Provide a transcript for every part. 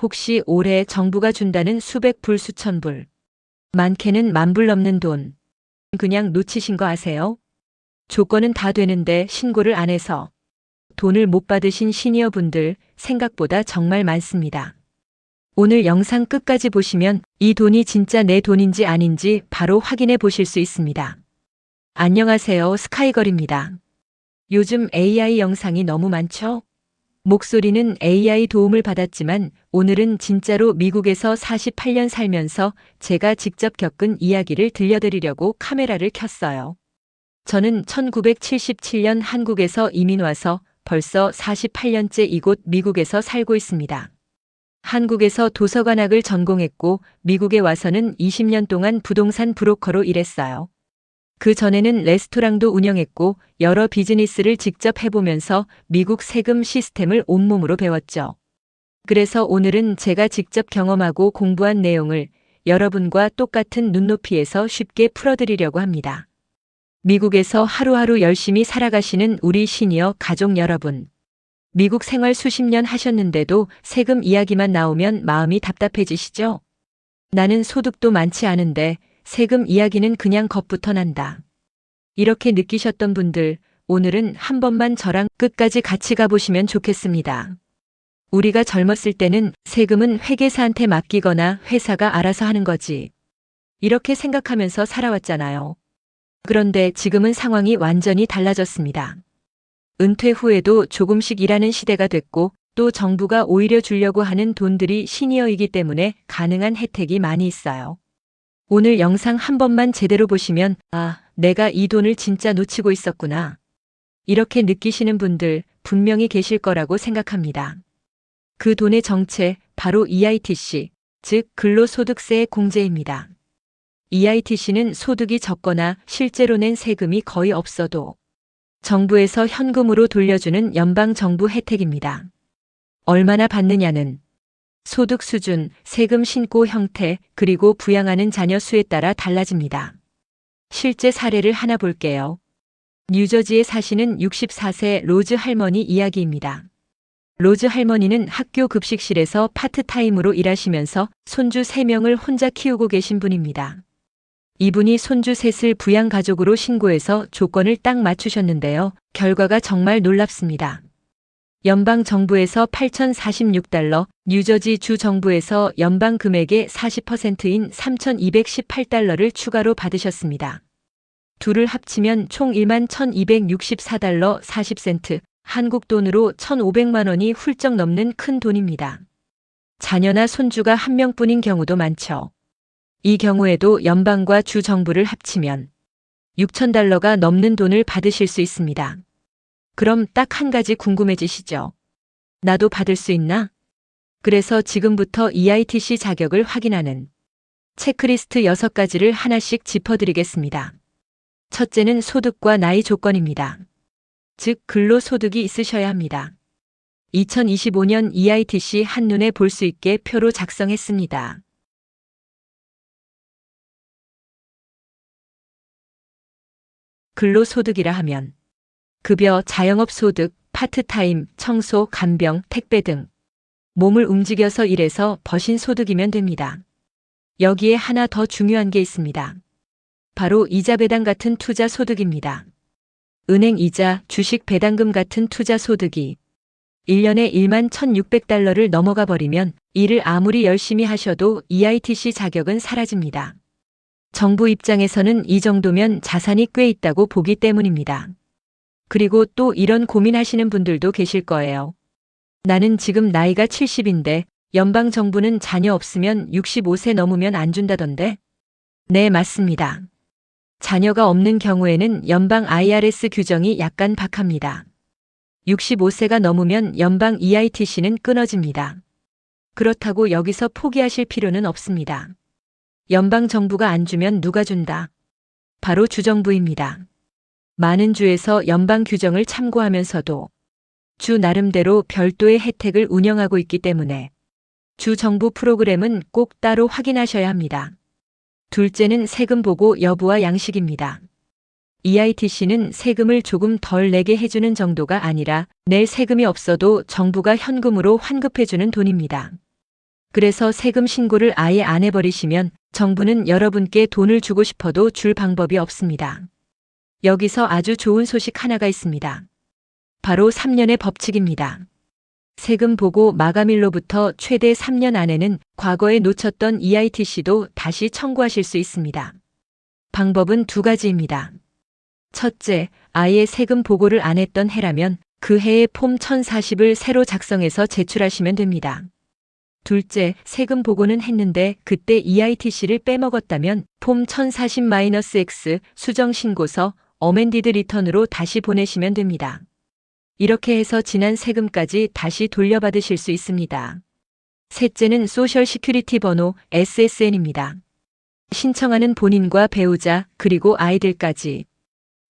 혹시 올해 정부가 준다는 수백 불 수천 불, 많게는 만 불 넘는 돈, 그냥 놓치신 거 아세요? 조건은 다 되는데 신고를 안 해서 돈을 못 받으신 시니어분들 생각보다 정말 많습니다. 오늘 영상 끝까지 보시면 이 돈이 진짜 내 돈인지 아닌지 바로 확인해 보실 수 있습니다. 안녕하세요, 스카이걸입니다. 요즘 AI 영상이 너무 많죠? 목소리는 AI 도움을 받았지만 오늘은 진짜로 미국에서 48년 살면서 제가 직접 겪은 이야기를 들려드리려고 카메라를 켰어요. 저는 1977년 한국에서 이민 와서 벌써 48년째 이곳 미국에서 살고 있습니다. 한국에서 도서관학을 전공했고 미국에 와서는 20년 동안 부동산 브로커로 일했어요. 그 전에는 레스토랑도 운영했고 여러 비즈니스를 직접 해보면서 미국 세금 시스템을 온몸으로 배웠죠. 그래서 오늘은 제가 직접 경험하고 공부한 내용을 여러분과 똑같은 눈높이에서 쉽게 풀어드리려고 합니다. 미국에서 하루하루 열심히 살아가시는 우리 시니어 가족 여러분. 미국 생활 수십 년 하셨는데도 세금 이야기만 나오면 마음이 답답해지시죠? 나는 소득도 많지 않은데 세금 이야기는 그냥 겁부터 난다. 이렇게 느끼셨던 분들, 오늘은 한 번만 저랑 끝까지 같이 가보시면 좋겠습니다. 우리가 젊었을 때는 세금은 회계사한테 맡기거나 회사가 알아서 하는 거지. 이렇게 생각하면서 살아왔잖아요. 그런데 지금은 상황이 완전히 달라졌습니다. 은퇴 후에도 조금씩 일하는 시대가 됐고 또 정부가 오히려 주려고 하는 돈들이 시니어이기 때문에 가능한 혜택이 많이 있어요. 오늘 영상 한 번만 제대로 보시면 내가 이 돈을 진짜 놓치고 있었구나. 이렇게 느끼시는 분들 분명히 계실 거라고 생각합니다. 그 돈의 정체 바로 EITC, 즉 근로소득세의 공제입니다. EITC는 소득이 적거나 실제로 낸 세금이 거의 없어도 정부에서 현금으로 돌려주는 연방정부 혜택입니다. 얼마나 받느냐는 소득 수준, 세금 신고 형태, 그리고 부양하는 자녀 수에 따라 달라집니다. 실제 사례를 하나 볼게요. 뉴저지에 사시는 64세 로즈 할머니 이야기입니다. 로즈 할머니는 학교 급식실에서 파트타임으로 일하시면서 손주 3명을 혼자 키우고 계신 분입니다. 이분이 손주 셋을 부양가족으로 신고해서 조건을 딱 맞추셨는데요. 결과가 정말 놀랍습니다. 연방정부에서 $8,046, 뉴저지 주 정부에서 연방 금액의 40%인 $3,218를 추가로 받으셨습니다. 둘을 합치면 총 $11,264 40센트, 한국 돈으로 1,500만 원이 훌쩍 넘는 큰 돈입니다. 자녀나 손주가 한 명뿐인 경우도 많죠. 이 경우에도 연방과 주 정부를 합치면 $6,000가 넘는 돈을 받으실 수 있습니다. 그럼 딱 한 가지 궁금해지시죠? 나도 받을 수 있나? 그래서 지금부터 EITC 자격을 확인하는 체크리스트 6가지를 하나씩 짚어드리겠습니다. 첫째는 소득과 나이 조건입니다. 즉 근로소득이 있으셔야 합니다. 2025년 EITC 한눈에 볼 수 있게 표로 작성했습니다. 근로소득이라 하면 급여, 자영업 소득, 파트타임, 청소, 간병, 택배 등 몸을 움직여서 일해서 버신 소득이면 됩니다. 여기에 하나 더 중요한 게 있습니다. 바로 이자 배당 같은 투자 소득입니다. 은행 이자, 주식 배당금 같은 투자 소득이 1년에 $11,600를 넘어가 버리면 일을 아무리 열심히 하셔도 EITC 자격은 사라집니다. 정부 입장에서는 이 정도면 자산이 꽤 있다고 보기 때문입니다. 그리고 또 이런 고민하시는 분들도 계실 거예요. 나는 지금 나이가 70인데 연방정부는 자녀 없으면 65세 넘으면 안 준다던데? 네, 맞습니다. 자녀가 없는 경우에는 연방 IRS 규정이 약간 박합니다. 65세가 넘으면 연방 EITC는 끊어집니다. 그렇다고 여기서 포기하실 필요는 없습니다. 연방정부가 안 주면 누가 준다? 바로 주정부입니다. 많은 주에서 연방 규정을 참고하면서도 주 나름대로 별도의 혜택을 운영하고 있기 때문에 주 정부 프로그램은 꼭 따로 확인하셔야 합니다. 둘째는 세금 보고 여부와 양식입니다. EITC는 세금을 조금 덜 내게 해주는 정도가 아니라 낼 세금이 없어도 정부가 현금으로 환급해주는 돈입니다. 그래서 세금 신고를 아예 안 해버리시면 정부는 여러분께 돈을 주고 싶어도 줄 방법이 없습니다. 여기서 아주 좋은 소식 하나가 있습니다. 바로 3년의 법칙입니다. 세금 보고 마감일로부터 최대 3년 안에는 과거에 놓쳤던 EITC도 다시 청구하실 수 있습니다. 방법은 두 가지입니다. 첫째, 아예 세금 보고를 안 했던 해라면 그 해의 폼 1040을 새로 작성해서 제출하시면 됩니다. 둘째, 세금 보고는 했는데 그때 EITC를 빼먹었다면 폼 1040-X 수정신고서 어멘디드 리턴으로 다시 보내시면 됩니다. 이렇게 해서 지난 세금까지 다시 돌려받으실 수 있습니다. 셋째는 소셜 시큐리티 번호 SSN입니다. 신청하는 본인과 배우자 그리고 아이들까지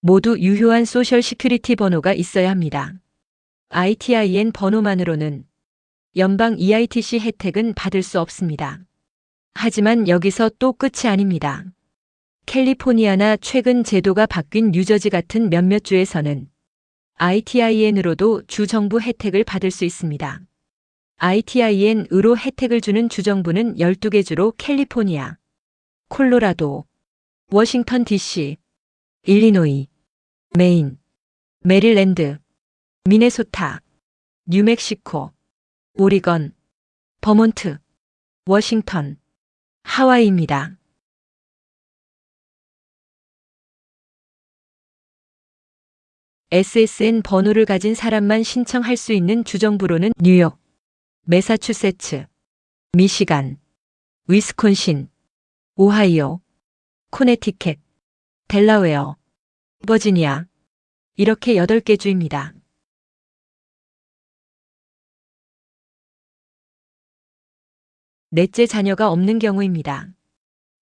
모두 유효한 소셜 시큐리티 번호가 있어야 합니다. ITIN 번호만으로는 연방 EITC 혜택은 받을 수 없습니다. 하지만 여기서 또 끝이 아닙니다. 캘리포니아나 최근 제도가 바뀐 뉴저지 같은 몇몇 주에서는 ITIN으로도 주정부 혜택을 받을 수 있습니다. ITIN으로 혜택을 주는 주정부는 12개 주로 캘리포니아, 콜로라도, 워싱턴 DC, 일리노이, 메인, 메릴랜드, 미네소타, 뉴멕시코, 오리건, 버몬트, 워싱턴, 하와이입니다. SSN 번호를 가진 사람만 신청할 수 있는 주정부로는 뉴욕, 매사추세츠, 미시간, 위스콘신, 오하이오, 코네티켓, 델라웨어, 버지니아 이렇게 8개 주입니다. 넷째 자녀가 없는 경우입니다.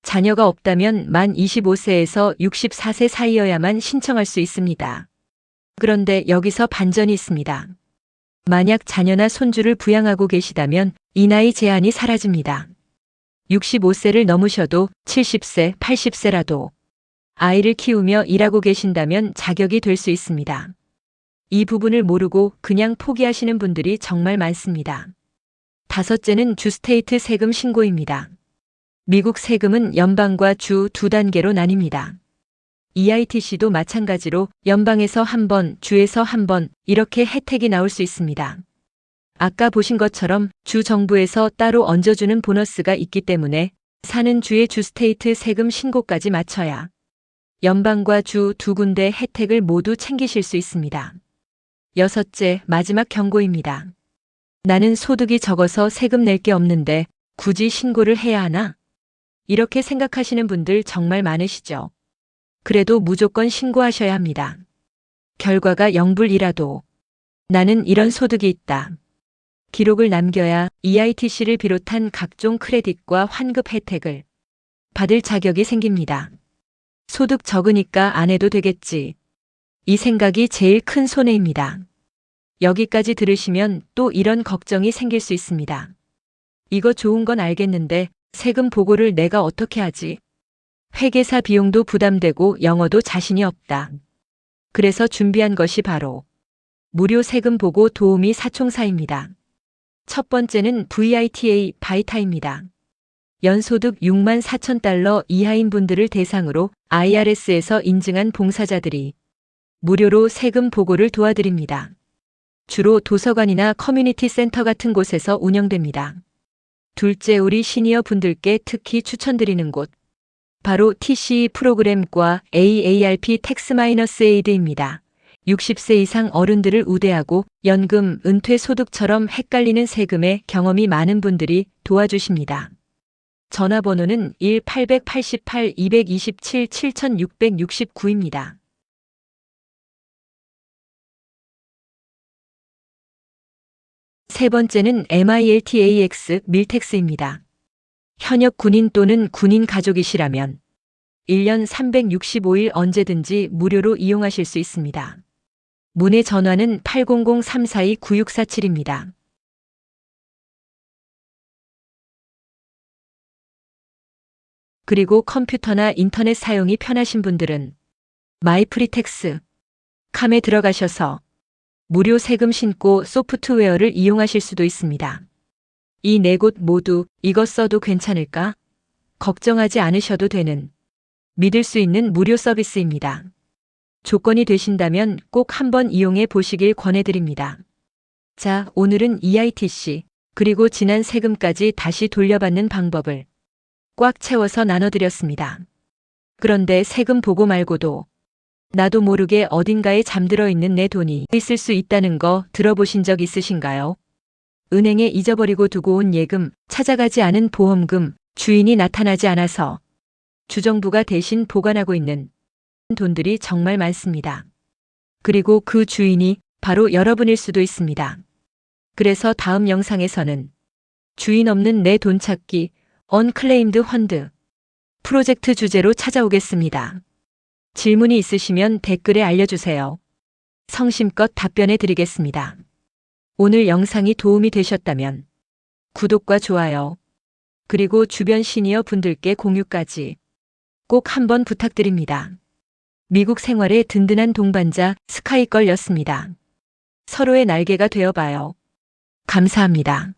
자녀가 없다면 만 25세에서 64세 사이여야만 신청할 수 있습니다. 그런데 여기서 반전이 있습니다. 만약 자녀나 손주를 부양하고 계시다면 이 나이 제한이 사라집니다. 65세를 넘으셔도 70세, 80세라도 아이를 키우며 일하고 계신다면 자격이 될 수 있습니다. 이 부분을 모르고 그냥 포기하시는 분들이 정말 많습니다. 다섯째는 주 스테이트 세금 신고입니다. 미국 세금은 연방과 주 두 단계로 나뉩니다. EITC도 마찬가지로 연방에서 한 번, 주에서 한 번 이렇게 혜택이 나올 수 있습니다. 아까 보신 것처럼 주 정부에서 따로 얹어주는 보너스가 있기 때문에 사는 주의 주 스테이트 세금 신고까지 마쳐야 연방과 주 두 군데 혜택을 모두 챙기실 수 있습니다. 여섯째, 마지막 경고입니다. 나는 소득이 적어서 세금 낼 게 없는데 굳이 신고를 해야 하나? 이렇게 생각하시는 분들 정말 많으시죠? 그래도 무조건 신고하셔야 합니다. 결과가 영불이라도 나는 이런 소득이 있다. 기록을 남겨야 EITC를 비롯한 각종 크레딧과 환급 혜택을 받을 자격이 생깁니다. 소득 적으니까 안 해도 되겠지. 이 생각이 제일 큰 손해입니다. 여기까지 들으시면 또 이런 걱정이 생길 수 있습니다. 이거 좋은 건 알겠는데 세금 보고를 내가 어떻게 하지? 회계사 비용도 부담되고 영어도 자신이 없다. 그래서 준비한 것이 바로 무료 세금 보고 도우미 사총사입니다. 첫 번째는 VITA 바이타입니다. 연소득 6만 4천 달러 이하인 분들을 대상으로 IRS에서 인증한 봉사자들이 무료로 세금 보고를 도와드립니다. 주로 도서관이나 커뮤니티 센터 같은 곳에서 운영됩니다. 둘째, 우리 시니어 분들께 특히 추천드리는 곳. 바로 TCE 프로그램과 AARP 텍스-에이드입니다. 60세 이상 어른들을 우대하고 연금, 은퇴 소득처럼 헷갈리는 세금에 경험이 많은 분들이 도와주십니다. 전화번호는 1-888-227-7669입니다. 세 번째는 MILTAX 밀텍스입니다. 현역 군인 또는 군인 가족이시라면 1년 365일 언제든지 무료로 이용하실 수 있습니다. 문의 전화는 800-342-9647입니다. 그리고 컴퓨터나 인터넷 사용이 편하신 분들은 마이프리텍스 캄에 들어가셔서 무료 세금 신고 소프트웨어를 이용하실 수도 있습니다. 이 네 곳 모두 이거 써도 괜찮을까? 걱정하지 않으셔도 되는 믿을 수 있는 무료 서비스입니다. 조건이 되신다면 꼭 한번 이용해 보시길 권해드립니다. 자, 오늘은 EITC 그리고 지난 세금까지 다시 돌려받는 방법을 꽉 채워서 나눠드렸습니다. 그런데 세금 보고 말고도 나도 모르게 어딘가에 잠들어 있는 내 돈이 있을 수 있다는 거 들어보신 적 있으신가요? 은행에 잊어버리고 두고 온 예금, 찾아가지 않은 보험금, 주인이 나타나지 않아서 주정부가 대신 보관하고 있는 돈들이 정말 많습니다. 그리고 그 주인이 바로 여러분일 수도 있습니다. 그래서 다음 영상에서는 주인 없는 내 돈 찾기, 언클레임드 펀드 프로젝트 주제로 찾아오겠습니다. 질문이 있으시면 댓글에 알려주세요. 성심껏 답변해 드리겠습니다. 오늘 영상이 도움이 되셨다면 구독과 좋아요, 그리고 주변 시니어 분들께 공유까지 꼭 한번 부탁드립니다. 미국 생활의 든든한 동반자 스카이걸였습니다. 서로의 날개가 되어봐요. 감사합니다.